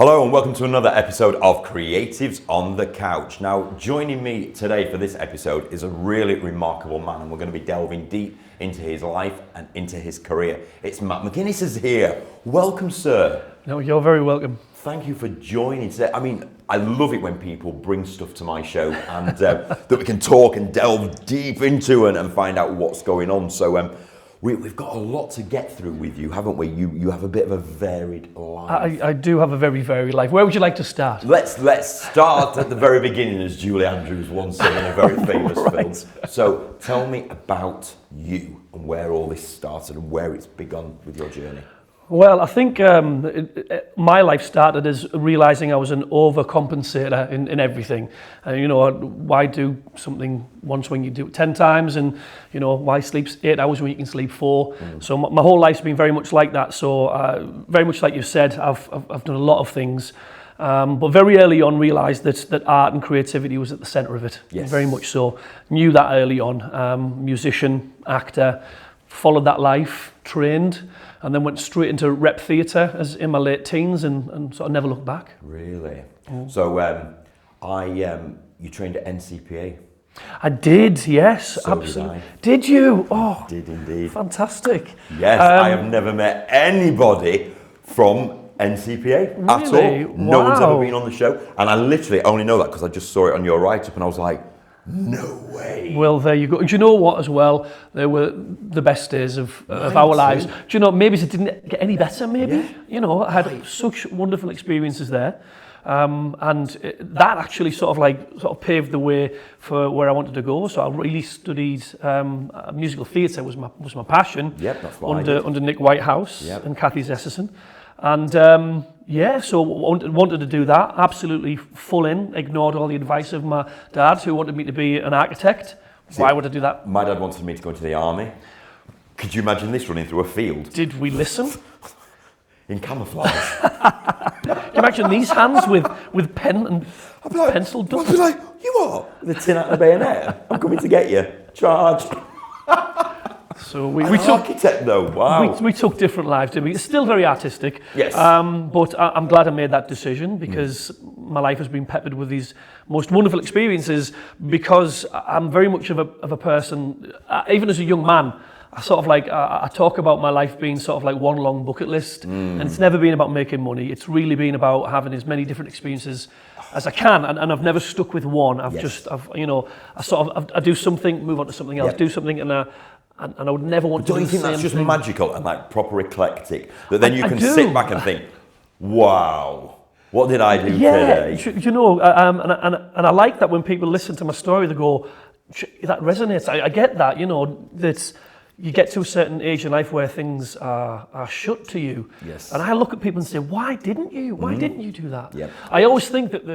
Hello and welcome to another episode of Creatives on the Couch. Now, joining me today for this episode is a really remarkable man, and we're going to be delving deep into his life and into his career. It's Matt McGuinness is here. Welcome, sir. No, you're very welcome. Thank you for joining today. I mean, I love it when people bring stuff to my show and that we can talk and delve deep into and find out what's going on. So we've got a lot to get through with you, haven't we? You have a bit of a varied life. I do have a very varied life. Where would you like to start? Let's start at the very beginning, as Julie Andrews once said in a very famous Right. film. So tell me about you and where all this started and where it's begun with your journey. Well, I think my life started as realising I was an overcompensator in everything. Why do something once when you do it 10 times? And, why sleep 8 hours when you can sleep 4? So my whole life's been very much like that. So very much like you said, I've done a lot of things. But very early on realised that art and creativity was at the centre of it. Yes. Very much so. Knew that early on. Musician, actor, followed that life, trained, and then went straight into rep theatre as in my late teens and sort of never looked back. Really? So you trained at NCPA? I did, yes, So absolutely. Did you? Oh, Did indeed. fantastic. Yes, I have never met anybody from NCPA at Really? all. No one's ever Wow. been on the show. And I literally only know that because I just saw it on your write-up and I was like, no way. Well, there you go. Do you know what as well? They were the best days of our lives. Do you know, maybe it didn't get any better, maybe? Yeah. I had such wonderful experiences there. That actually sort of paved the way for where I wanted to go. So I really studied musical theatre was my passion. Yep, that's what I did. under Nick Whitehouse Yep. and Kathy S07. And so wanted to do that, absolutely full in, ignored all the advice of my dad who wanted me to be an architect. Why would I do that? My dad wanted me to go into the army. Could you imagine this running through a field Did we listen? in camouflage? Can you imagine these hands with pen and I'd be like, pencil I'd dust? be like, you what? The tin out of the bayonet. I'm coming to get you. Charge. So we An took architect though, wow. we took different lives, didn't we? It's still very artistic. Yes. But I'm glad I made that decision because my life has been peppered with these most wonderful experiences because I'm very much of a person, even as a young man, I talk about my life being sort of like one long bucket list, and it's never been about making money. It's really been about having as many different experiences as I can, and I've never stuck with one. I do something, move on to something else, Yeah. do something, and I would never want to do Don't you the think same that's just thing. magical and like proper eclectic? That then you I can do. sit back and think, wow, what did I do Yeah, today? and I like that when people listen to my story, they go, that resonates. I get that, that you get to a certain age in life where things are shut to you. Yes. And I look at people and say, why didn't you? Why didn't you do that? Yep. I always think that